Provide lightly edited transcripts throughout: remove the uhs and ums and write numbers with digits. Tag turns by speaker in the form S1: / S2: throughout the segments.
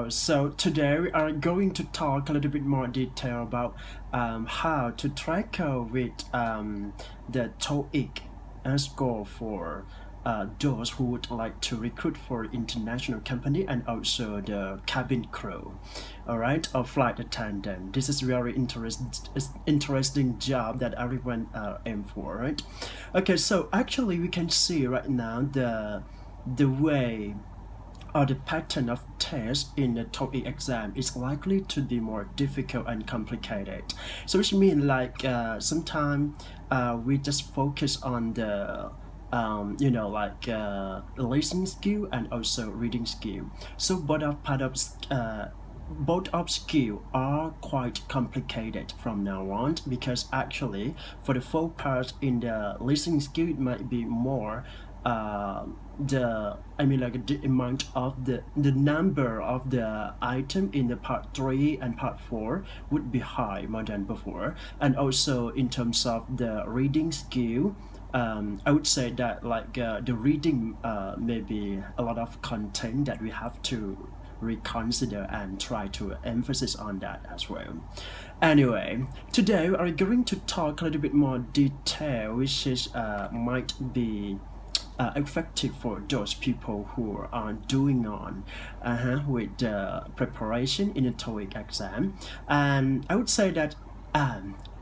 S1: So today we are going to talk a little bit more detail about how to tackle with the TOEIC score for those who would like to recruit for international company and also the cabin crew, all right, or flight attendant. This is very interesting job that everyone aim for, right? Okay, so actually we can see right now the way or the pattern of test in the TOEIC exam is likely to be more difficult and complicated. So which means like sometimes we just focus on the listening skill and also reading skill. So both of skill are quite complicated from now on, because actually for the folk part in the listening skill it might be more the amount of the number of the item in the part 3 and part 4 would be high more than before. And also in terms of the reading skill, I would say that the reading maybe a lot of content that we have to reconsider and try to emphasize on that as well. Anyway, today we are going to talk a little bit more detail, which is might be effective for those people who are doing on with the preparation in a TOEIC exam. And I would say that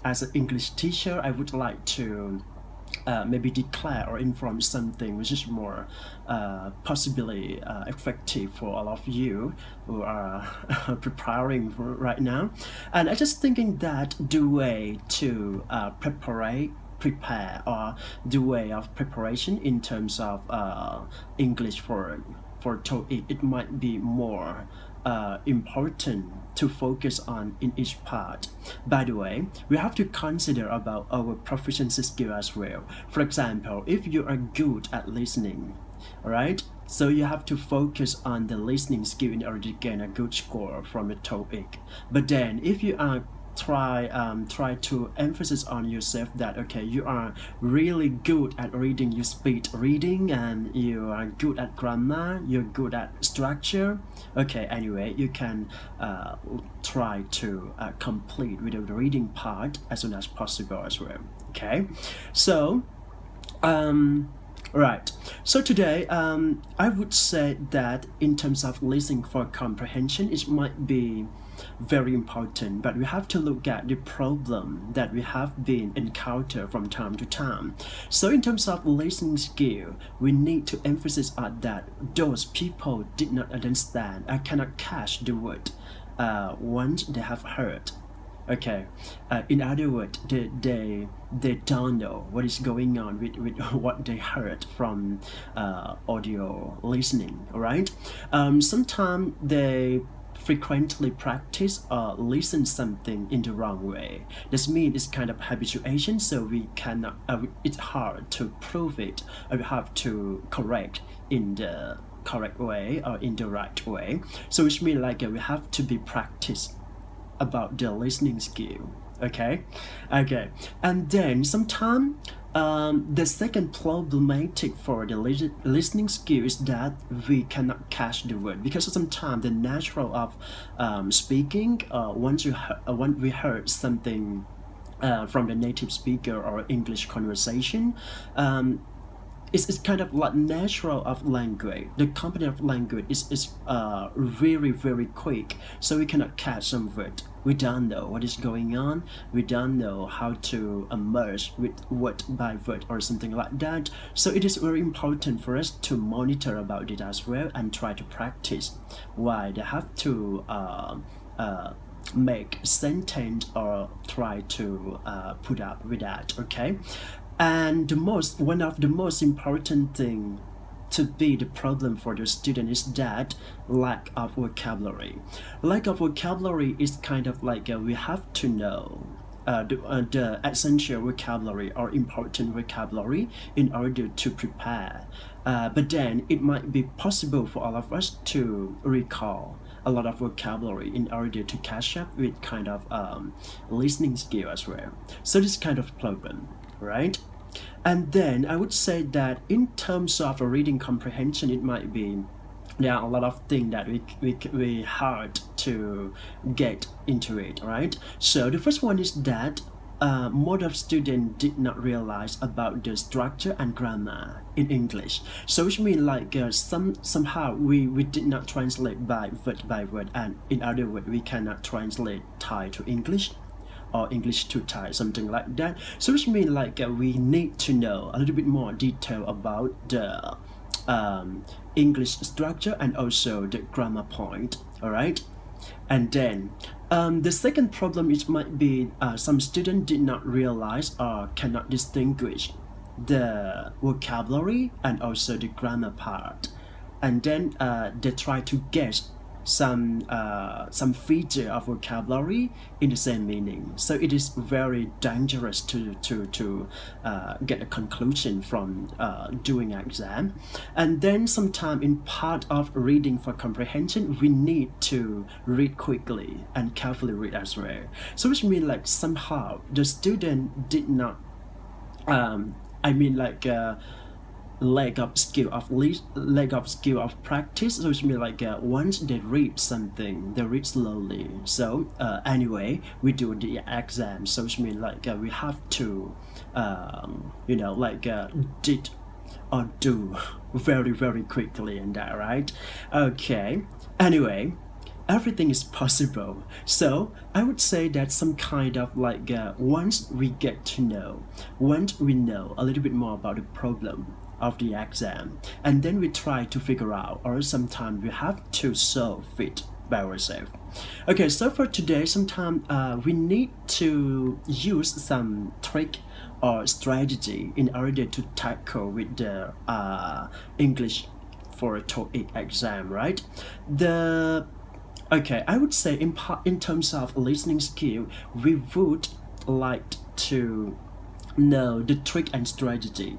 S1: as an English teacher, I would like to maybe declare or inform something which is more possibly effective for all of you who are preparing for right now. And I just thinking that the way to prepare, or the way of preparation in terms of English for TOEIC, it might be more important to focus on in each part. By the way, we have to consider about our proficiency skill as well. For example, if you are good at listening, all right, so you have to focus on the listening skill in order to gain a good score from the TOEIC. But then if you are try to emphasize on yourself that okay, you are really good at reading, you speed reading, and you are good at grammar, you're good at structure, okay, anyway, you can try to complete with the reading part as soon as possible as well. Okay, so right, so today I would say that in terms of listening for comprehension, it might be very important, but we have to look at the problem that we have been encountered from time to time. So in terms of listening skill, we need to emphasize on that those people did not understand, I cannot catch the word once they have heard. Okay, in other words, they don't know what is going on with what they heard from audio listening, all right? Sometimes they frequently practice or listen something in the wrong way. This means it's kind of habituation, so we cannot, it's hard to prove it, or we have to correct in the correct way or in the right way. So which means we have to be practiced about the listening skill. Okay, and then sometimes the second problematic for the listening skill is that we cannot catch the word, because sometimes the natural of speaking, once we heard something from the native speaker or English conversation, it's kind of like natural of language. The company of language is very, very quick, so we cannot catch some word. We don't know what is going on. We don't know how to merge with word by word or something like that. So it is very important for us to monitor about it as well and try to practice. Why they have to make sentence or try to put up with that. Okay. And one of the most important thing to be the problem for the student is that lack of vocabulary. Lack of vocabulary is kind of like we have to know the essential vocabulary or important vocabulary in order to prepare. But then it might be possible for all of us to recall a lot of vocabulary in order to catch up with kind of listening skill as well. So this kind of problem, right? And then I would say that in terms of a reading comprehension, it might be there are a lot of things that we hard to get into it, right? So the first one is that most of students did not realize about the structure and grammar in English. So which means like somehow we did not translate by word, and in other words we cannot translate Thai to English or English to Thai, something like that. So which means like we need to know a little bit more detail about the English structure and also the grammar point. All right, and then the second problem is might be some students did not realize or cannot distinguish the vocabulary and also the grammar part, and then they try to guess some feature of vocabulary in the same meaning. So it is very dangerous to get a conclusion from doing an exam. And then sometime in part of reading for comprehension, we need to read quickly and carefully read as well. So which means like somehow the student did not I mean like lack of skill of practice. So which means like once they read something, they read slowly. So anyway, we do the exam. So which means like we have to did or do very quickly and that, right? Okay. Anyway, everything is possible. So I would say that some kind of like once we know a little bit more about the problem of the exam, and then we try to figure out, or sometimes we have to solve it by ourselves. Okay, so for today, sometimes we need to use some trick or strategy in order to tackle with the English for a TOEIC exam, right? Okay, I would say in terms of listening skill, we would like to know the trick and strategy.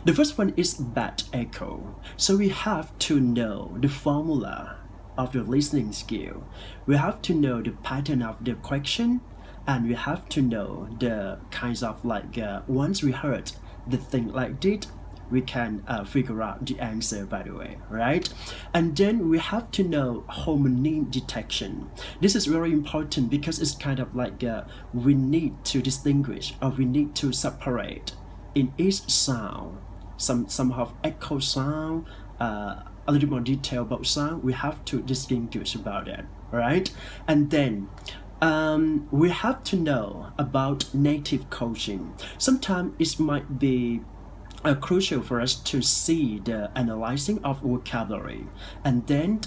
S1: The first one is bad echo. So we have to know the formula of the listening skill. We have to know the pattern of the question, and we have to know the kinds of like once we heard the thing like this, we can figure out the answer, by the way, right? And then we have to know homonym detection. This is very important because it's kind of like we need to distinguish, or we need to separate in each sound. Some have echo sound, a little more detail about sound. We have to distinguish about that, right? And then we have to know about native coaching. Sometimes it might be crucial for us to see the analyzing of vocabulary, and then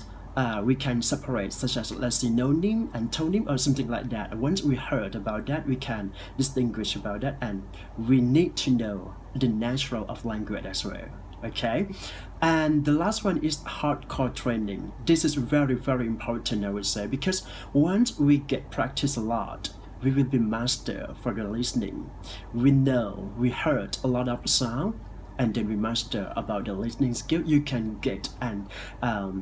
S1: we can separate such as let's say synonym, antonym, or something like that. Once we heard about that, we can distinguish about that, and we need to know the natural of language as well. Okay, and the last one is hardcore training. This is very important, I would say, because once we get practice a lot, we will be master for the listening. We heard a lot of sound, and then we master about the listening skill. You can get and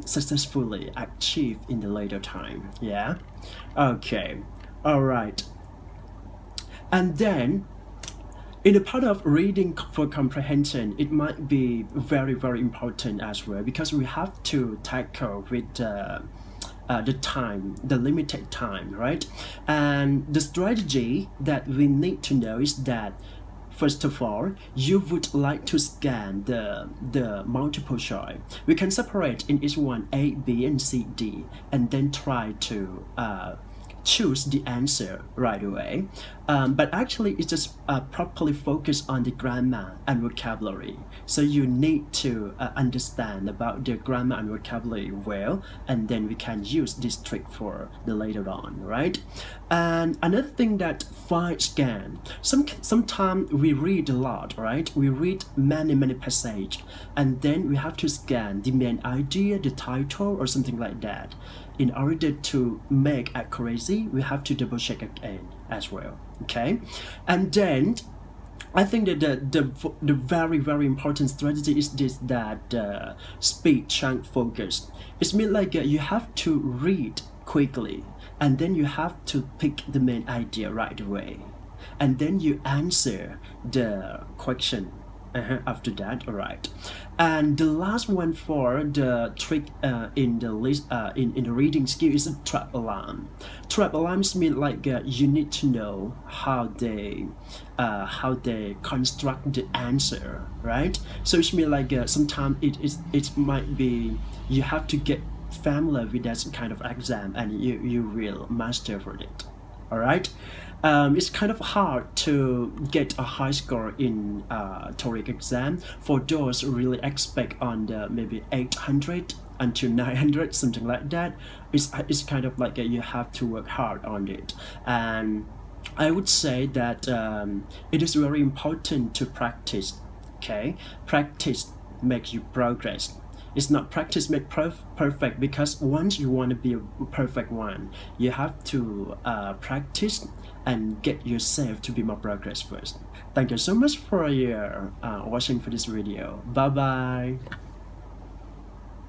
S1: successfully achieve in the later time. Yeah. Okay. All right. And then in the part of reading for comprehension, it might be very important as well, because we have to tackle with the time, the limited time, right? And the strategy that we need to know is that first of all, you would like to scan the multiple choice. We can separate in each one A, B, and C, D, and then try to choose the answer right away. But actually, it's just properly focused on the grammar and vocabulary. So you need to understand about the grammar and vocabulary well, and then we can use this trick for the later on, right? And another thing that file scan. Sometimes we read a lot, right? We read many passages, and then we have to scan the main idea, the title, or something like that. In order to make accuracy, we have to double check again as well. Okay, and then I think that the very important strategy is this, that speed chunk focus. It means like you have to read quickly, and then you have to pick the main idea right away, and then you answer the question After that, all right. And the last one for the trick in the list in the reading skill is a trap alarm. Trap alarms mean like you need to know how they construct the answer, right? So it means like sometimes it might be you have to get familiar with that kind of exam and you will master for it. All right. It's kind of hard to get a high score in TOEIC exam for those who really expect on the maybe 800 until 900, something like that. It's kind of like you have to work hard on it. And I would say that it is very important to practice. Okay, practice makes you progress. It's not practice make perfect, because once you want to be a perfect one, you have to practice and get yourself to be more progress first. Thank you so much for your watching for this video. Bye bye.